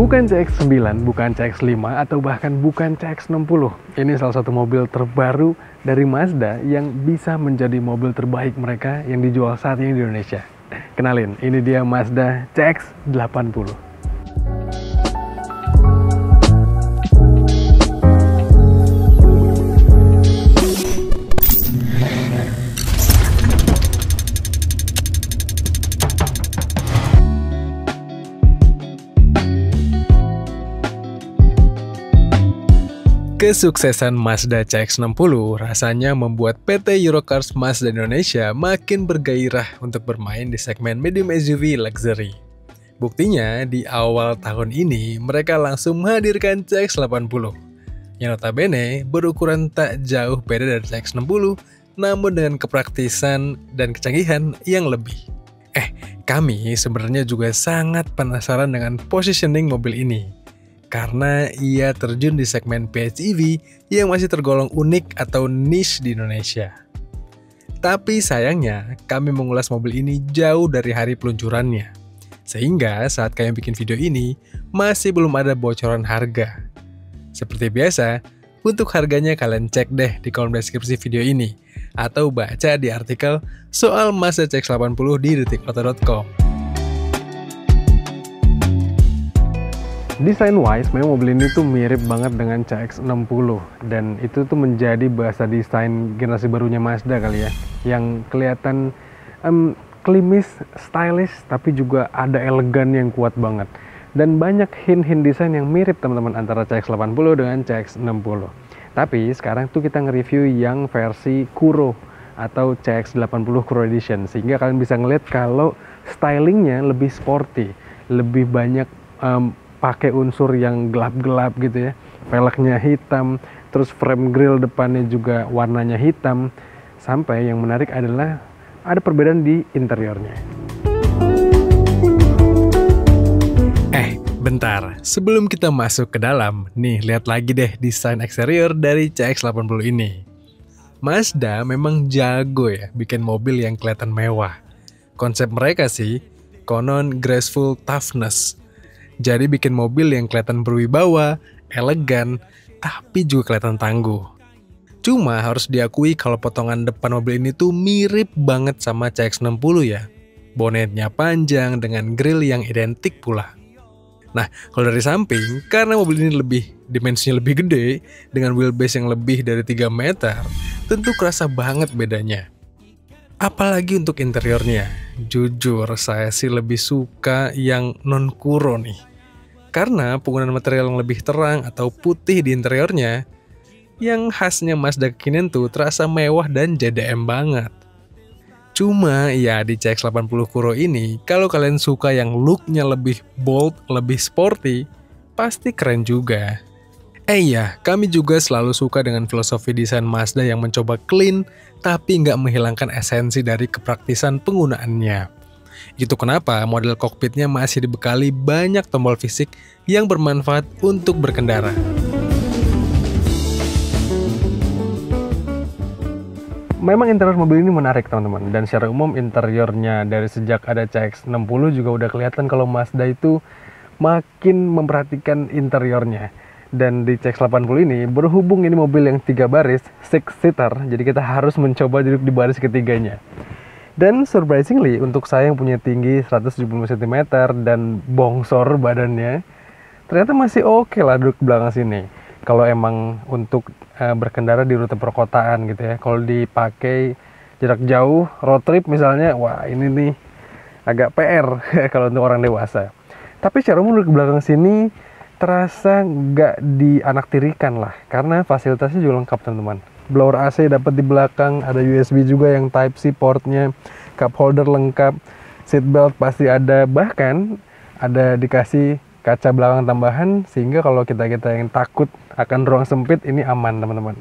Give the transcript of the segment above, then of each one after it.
Bukan CX-9, bukan CX-5, atau bahkan bukan CX-60. Ini salah satu mobil terbaru dari Mazda yang bisa menjadi mobil terbaik mereka yang dijual saat ini di Indonesia. Kenalin, ini dia Mazda CX-80. Kesuksesan Mazda CX-60 rasanya membuat PT Eurocars Mazda Indonesia makin bergairah untuk bermain di segmen medium SUV luxury. Buktinya, di awal tahun ini mereka langsung menghadirkan CX-80 yang notabene berukuran tak jauh beda dari CX-60 namun dengan kepraktisan dan kecanggihan yang lebih. Kami sebenarnya juga sangat penasaran dengan positioning mobil ini karena ia terjun di segmen PHEV yang masih tergolong unik atau niche di Indonesia. Tapi sayangnya, kami mengulas mobil ini jauh dari hari peluncurannya. Sehingga saat kami bikin video ini, masih belum ada bocoran harga. Seperti biasa, untuk harganya kalian cek deh di kolom deskripsi video ini, atau baca di artikel soal Mazda CX-80 di detikauto.com. Desain-wise, memang mobil ini tuh mirip banget dengan CX-60 dan itu tuh menjadi bahasa desain generasi barunya Mazda kali ya, yang kelihatan klimis, stylish, tapi juga ada elegan yang kuat banget. Dan banyak hint-hint desain yang mirip teman-teman antara CX-80 dengan CX-60. Tapi sekarang tuh kita nge-review yang versi Kuro atau CX-80 Kuro Edition, sehingga kalian bisa ngeliat kalau stylingnya lebih sporty, lebih banyak pakai unsur yang gelap-gelap gitu ya. Velgnya hitam, terus frame grille depannya juga warnanya hitam. Sampai yang menarik adalah ada perbedaan di interiornya. Bentar, sebelum kita masuk ke dalam, nih lihat lagi deh desain eksterior dari CX-80 ini. Mazda memang jago ya bikin mobil yang kelihatan mewah. Konsep mereka sih, konon graceful toughness. Jadi bikin mobil yang kelihatan berwibawa, elegan, tapi juga kelihatan tangguh. Cuma harus diakui kalau potongan depan mobil ini tuh mirip banget sama CX-60 ya. Bonetnya panjang dengan grill yang identik pula. Nah, kalau dari samping, karena mobil ini dimensinya lebih gede, dengan wheelbase yang lebih dari 3 meter, tentu kerasa banget bedanya. Apalagi untuk interiornya, jujur saya sih lebih suka yang non-kuro nih. Karena penggunaan material yang lebih terang atau putih di interiornya, yang khasnya Mazda kekinian tuh terasa mewah dan JDM banget. Cuma ya di CX-80 Kuro ini, kalau kalian suka yang looknya lebih bold, lebih sporty, pasti keren juga. Iya, kami juga selalu suka dengan filosofi desain Mazda yang mencoba clean, tapi nggak menghilangkan esensi dari kepraktisan penggunaannya. Itu kenapa model kokpitnya masih dibekali banyak tombol fisik yang bermanfaat untuk berkendara. Memang interior mobil ini menarik teman-teman, dan secara umum interiornya dari sejak ada CX-60 juga udah kelihatan kalau Mazda itu makin memperhatikan interiornya. Dan di CX-80 ini, berhubung ini mobil yang 3 baris, 6-seater, jadi kita harus mencoba duduk di baris ketiganya. Dan surprisingly, untuk saya yang punya tinggi 170 cm dan bongsor badannya, ternyata masih oke lah duduk di belakang sini. Kalau emang untuk berkendara di rute perkotaan gitu ya, kalau dipakai jarak jauh, road trip misalnya, wah ini nih agak PR kalau untuk orang dewasa. Tapi secara umum duduk di belakang sini terasa nggak dianaktirikan lah, karena fasilitasnya juga lengkap teman-teman. Blower AC dapat di belakang, ada USB juga yang Type-C portnya, cup holder lengkap, seat belt pasti ada, bahkan ada dikasih kaca belakang tambahan sehingga kalau kita yang takut akan ruang sempit ini aman teman-teman.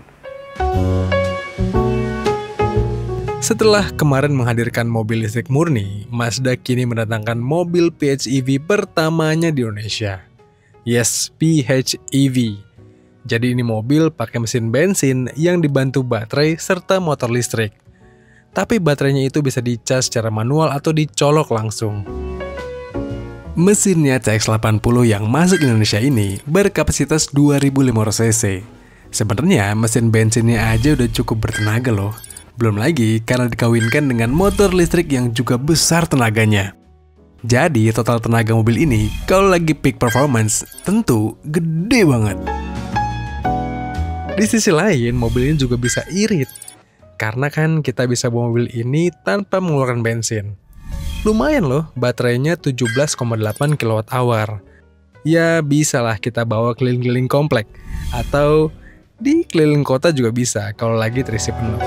Setelah kemarin menghadirkan mobil listrik murni, Mazda kini mendatangkan mobil PHEV pertamanya di Indonesia. Yes, PHEV. Jadi ini mobil pakai mesin bensin yang dibantu baterai serta motor listrik. Tapi baterainya itu bisa dicas secara manual atau dicolok langsung. Mesinnya CX-80 yang masuk Indonesia ini berkapasitas 2500 cc. Sebenarnya mesin bensinnya aja udah cukup bertenaga loh. Belum lagi karena dikawinkan dengan motor listrik yang juga besar tenaganya. Jadi total tenaga mobil ini kalau lagi peak performance tentu gede banget. Di sisi lain mobil ini juga bisa irit. Karena kan kita bisa bawa mobil ini tanpa mengeluarkan bensin. Lumayan loh, baterainya 17,8 kWh. Ya bisa lah kita bawa keliling-keliling komplek. Atau di keliling kota juga bisa kalau lagi terisi penuh.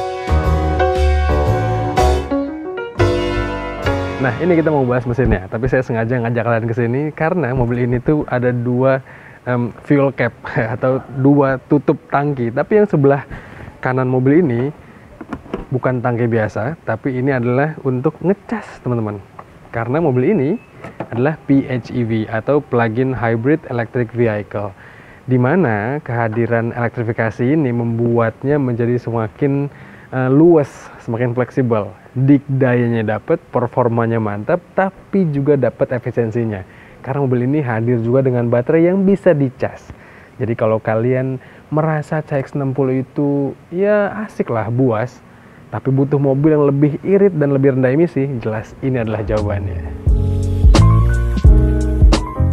Nah ini kita mau bahas mesinnya, tapi saya sengaja ngajak kalian ke sini karena mobil ini tuh ada dua fuel cap atau dua tutup tangki. Tapi yang sebelah kanan mobil ini bukan tangki biasa, tapi ini adalah untuk ngecas teman-teman. Karena mobil ini adalah PHEV atau Plug-in Hybrid Electric Vehicle, di mana kehadiran elektrifikasi ini membuatnya menjadi semakin luas, semakin fleksibel. Dikdayanya dapat, performanya mantap, tapi juga dapat efisiensinya. Karena mobil ini hadir juga dengan baterai yang bisa dicas. Jadi kalau kalian merasa CX-60 itu ya asik lah, buas, tapi butuh mobil yang lebih irit dan lebih rendah emisi, jelas ini adalah jawabannya.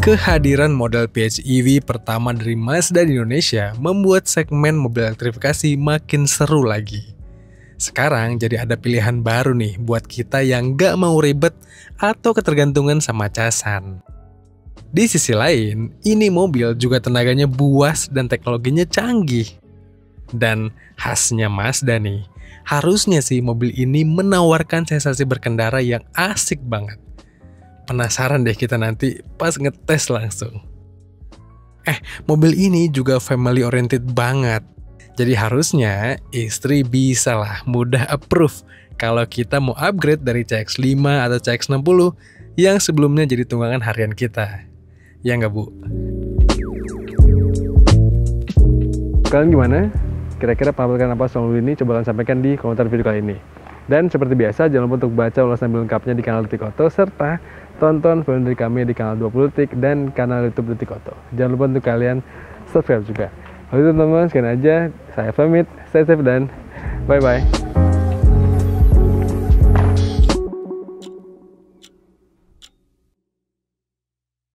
Kehadiran model PHEV pertama dari Mazda di Indonesia membuat segmen mobil elektrifikasi makin seru lagi. Sekarang jadi ada pilihan baru nih buat kita yang gak mau ribet atau ketergantungan sama casan. Di sisi lain, ini mobil juga tenaganya buas dan teknologinya canggih. Dan khasnya Mazda nih, harusnya sih mobil ini menawarkan sensasi berkendara yang asik banget. Penasaran deh kita nanti pas ngetes langsung. Mobil ini juga family oriented banget. Jadi harusnya istri bisa lah mudah approve kalau kita mau upgrade dari CX-5 atau CX-60 yang sebelumnya jadi tunggangan harian kita. Ya nggak Bu? Kalian gimana? Kira-kira penampilan apa soal mobil ini? Coba kalian sampaikan di komentar video kali ini. Dan seperti biasa, jangan lupa untuk baca ulasan lengkapnya di kanal Detik Auto, serta tonton film dari kami di kanal 20 Detik dan kanal YouTube Detik Auto. Jangan lupa untuk kalian subscribe juga. Lalu teman-teman, sekian aja. Saya pamit, stay safe dan bye-bye.